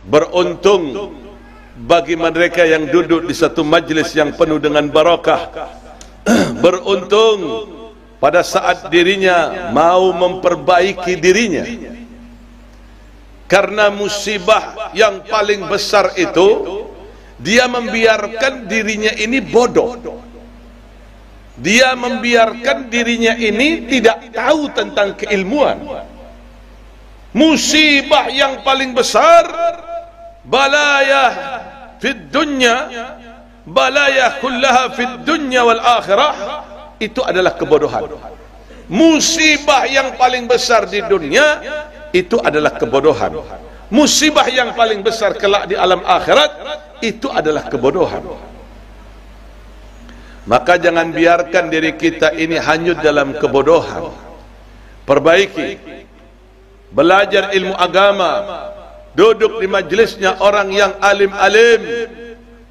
Beruntung bagi mereka yang duduk di satu majlis yang penuh dengan barakah. Beruntung pada saat dirinya mau memperbaiki dirinya, karena musibah yang paling besar itu dia membiarkan dirinya ini bodoh. Dia membiarkan dirinya ini tidak tahu tentang keilmuan. Musibah yang paling besar, balaya fid dunya, balaya kullaha fid dunya wal akhirah, itu adalah kebodohan. Musibah yang paling besar di dunia itu adalah kebodohan. Musibah yang paling besar kelak di alam akhirat itu adalah kebodohan. Maka jangan biarkan diri kita ini hanyut dalam kebodohan. Perbaiki, belajar ilmu agama, duduk di majlisnya orang yang alim-alim,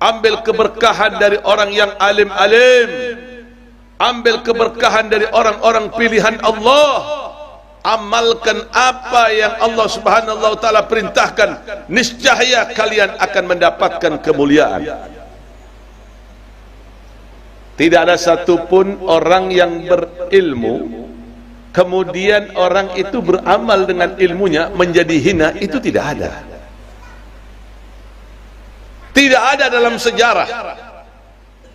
ambil keberkahan dari orang yang alim-alim, ambil keberkahan dari orang-orang pilihan Allah, amalkan apa yang Allah Subhanahu wa taala perintahkan, niscaya kalian akan mendapatkan kemuliaan. Tidak ada satupun orang yang berilmu kemudian orang itu beramal dengan ilmunya menjadi hina, itu tidak ada. Tidak ada dalam sejarah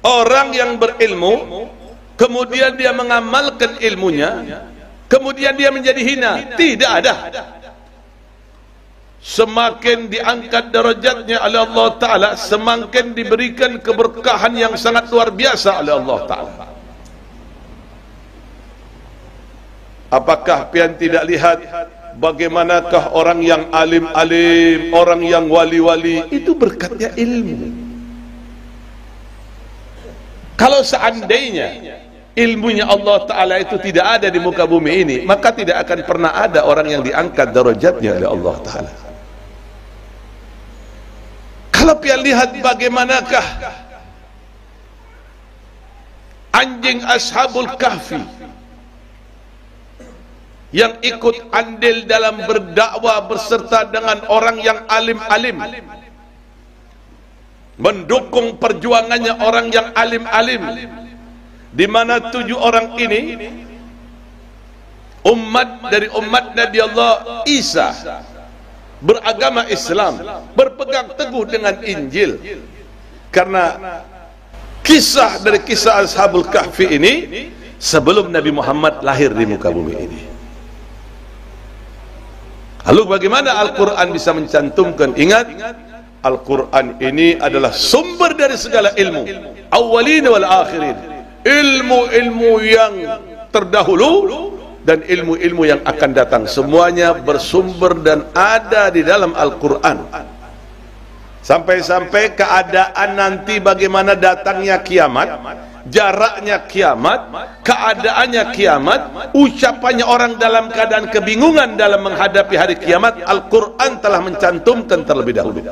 orang yang berilmu kemudian dia mengamalkan ilmunya kemudian dia menjadi hina. Tidak ada. Semakin diangkat derajatnya oleh Allah Ta'ala, semakin diberikan keberkahan yang sangat luar biasa oleh Allah Ta'ala. Apakah pian tidak lihat bagaimanakah orang yang alim-alim, orang yang wali-wali, itu berkatnya ilmu. Kalau seandainya ilmunya Allah Ta'ala itu tidak ada di muka bumi ini, maka tidak akan pernah ada orang yang diangkat derajatnya oleh Allah Ta'ala. Kalau pian lihat bagaimanakah anjing Ashabul Kahfi yang ikut andil dalam berdakwah berserta dengan orang yang alim-alim, mendukung perjuangannya orang yang alim-alim, di mana 7 orang ini umat dari umat Nabi Allah Isa, beragama Islam, berpegang teguh dengan Injil. Karena kisah dari kisah Ashabul Kahfi ini sebelum Nabi Muhammad lahir di muka bumi ini. Lalu bagaimana Al-Quran bisa mencantumkan? Ingat, Al-Quran ini adalah sumber dari segala ilmu, awwalin wal akhirin, ilmu-ilmu yang terdahulu dan ilmu-ilmu yang akan datang, semuanya bersumber dan ada di dalam Al-Quran. Sampai-sampai keadaan nanti bagaimana datangnya kiamat, jaraknya kiamat, keadaannya kiamat, ucapannya orang dalam keadaan kebingungan dalam menghadapi hari kiamat, Al-Quran telah mencantumkan terlebih dahulu.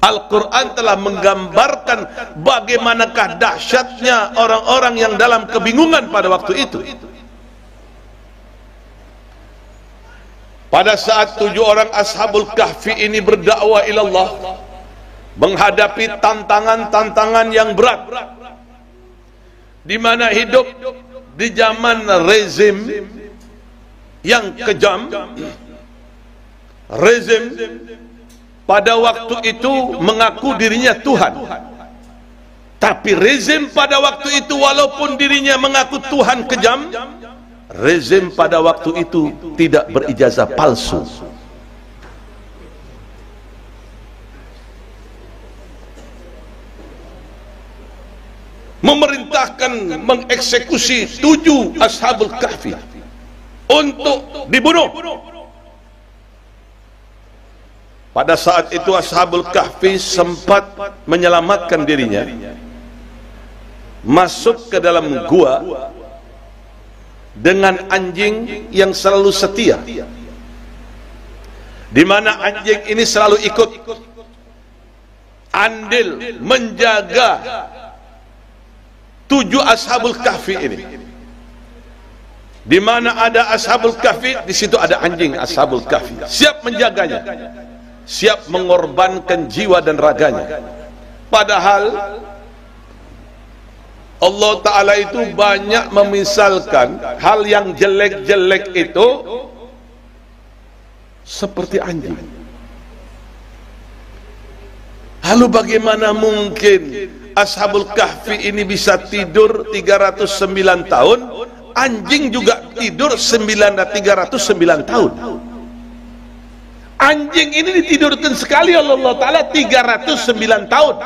Al-Quran telah menggambarkan bagaimanakah dahsyatnya orang-orang yang dalam kebingungan pada waktu itu. Pada saat 7 orang Ashabul Kahfi ini berdakwah ilallah, menghadapi tantangan-tantangan yang berat, di mana hidup di zaman rezim yang kejam. Rezim pada waktu itu mengaku dirinya Tuhan, tapi rezim pada waktu itu walaupun dirinya mengaku Tuhan kejam, rezim pada waktu itu tidak berijazah palsu. Memerintahkan mengeksekusi 7 Ashabul Kahfi untuk dibunuh. Pada saat itu Ashabul Kahfi sempat menyelamatkan dirinya, masuk ke dalam gua dengan anjing yang selalu setia, di mana anjing ini selalu ikut andil menjaga 7 Ashabul Kahfi ini. Di mana ada Ashabul Kahfi, di situ ada anjing Ashabul Kahfi, siap menjaganya. siap mengorbankan jiwa dan raganya. Padahal Allah Ta'ala itu banyak memisalkan hal yang jelek-jelek itu seperti anjing. Lalu bagaimana mungkin Ashabul Kahfi ini bisa tidur 309 tahun, anjing juga tidur 309 tahun. Anjing ini ditidurkan sekali oleh Allah Ta'ala 309 tahun.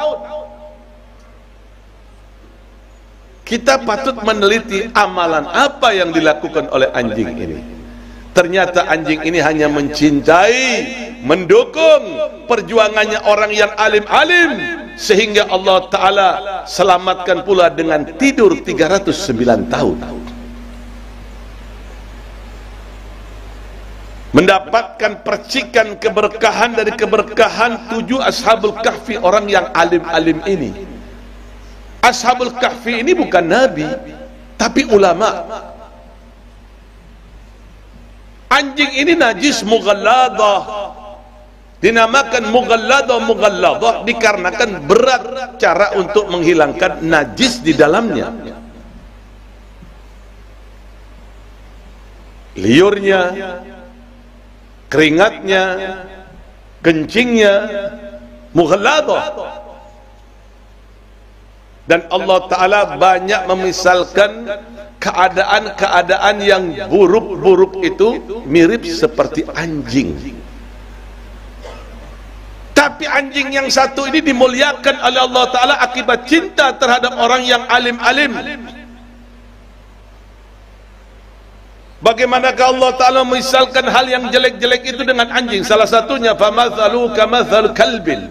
Kita patut meneliti amalan apa yang dilakukan oleh anjing ini. Ternyata anjing ini hanya mencintai, mendukung perjuangannya orang yang alim-alim, sehingga Allah Ta'ala selamatkan pula dengan tidur 309 tahun. Mendapatkan percikan keberkahan dari keberkahan 7 Ashabul Kahfi, orang yang alim-alim ini. Ashabul Kahfi ini bukan nabi, tapi ulama. Anjing ini najis mughalladah, dinamakan mughalladah dikarenakan berat cara untuk menghilangkan najis di dalamnya. Liurnya, keringatnya, kencingnya mughalladah. Dan Allah Ta'ala banyak memisalkan keadaan-keadaan yang buruk-buruk itu mirip seperti anjing. Tapi anjing yang satu ini dimuliakan oleh Allah Ta'ala akibat cinta terhadap orang yang alim-alim. Bagaimanakah Allah Ta'ala memisalkan hal yang jelek-jelek itu dengan anjing? Salah satunya famathalu kamathal kalbil,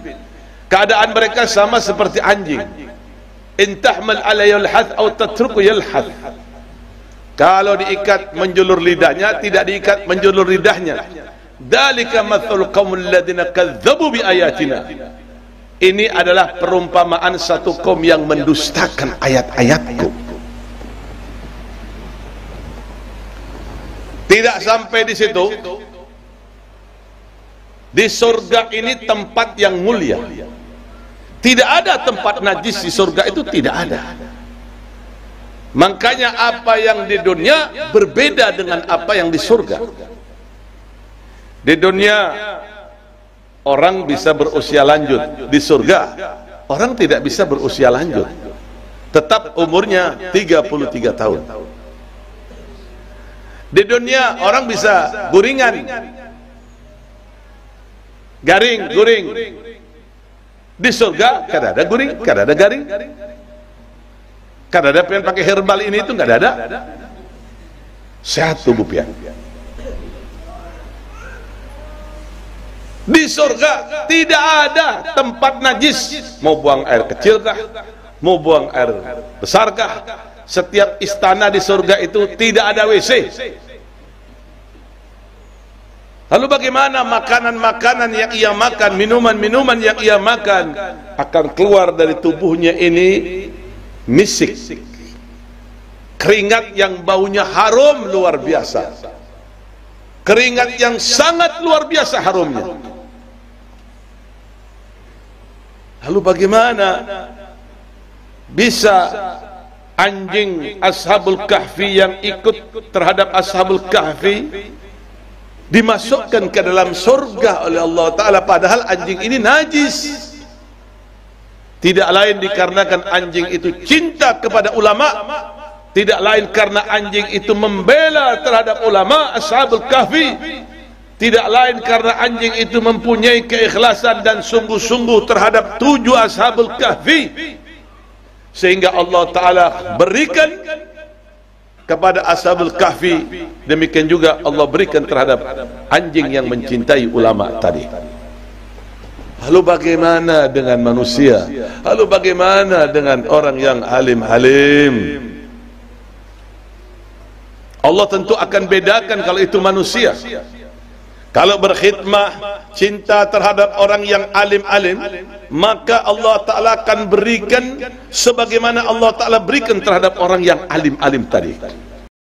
keadaan mereka sama seperti anjing. In tahmal alaihi yalhath atau tatruku yalhath. Kalau diikat menjulur lidahnya, tidak diikat menjulur lidahnya. Dzalika mathalul qaumil ladzina kadzdzabu bi ayatina. Ini adalah perumpamaan satu kaum yang mendustakan ayat-ayatku. Tidak sampai di situ. Di surga ini tempat yang mulia. Tidak ada tempat najis di surga itu, tidak ada. Makanya apa yang di dunia berbeda dengan apa yang di surga. Di dunia orang bisa berusia lanjut, di surga orang tidak bisa berusia lanjut, tetap umurnya 33 tahun. Di dunia orang bisa guringan, garing, guring. Di surga kada ada guring, kada ada garing, kada ada pengen pakai herbal ini itu, nggak ada. Sehat tubuh pian. Di surga tidak ada tempat najis. Mau buang air kecil kah, mau buang air besar kah, setiap istana di surga itu tidak ada WC. Lalu bagaimana makanan-makanan yang ia makan, minuman-minuman yang ia makan akan keluar dari tubuhnya ini misik, keringat yang baunya harum luar biasa, keringat yang sangat luar biasa harumnya. Lalu bagaimana bisa anjing Ashabul Kahfi yang ikut terhadap Ashabul Kahfi dimasukkan ke dalam surga oleh Allah Ta'ala, padahal anjing ini najis? Tidak lain dikarenakan anjing itu cinta kepada ulama, tidak lain karena anjing itu membela terhadap ulama Ashabul Kahfi, tidak lain karena anjing itu mempunyai keikhlasan dan sungguh-sungguh terhadap 7 Ashabul Kahfi, sehingga Allah Ta'ala berikan kepada Ashabul Kahfi. Demikian juga Allah berikan terhadap anjing yang mencintai ulama tadi. Lalu bagaimana dengan manusia? Lalu bagaimana dengan orang yang alim-alim? Allah tentu akan bedakan kalau itu manusia. Kalau berkhidmah, cinta terhadap orang yang alim-alim, maka Allah Ta'ala akan berikan sebagaimana Allah Ta'ala berikan terhadap orang yang alim-alim tadi.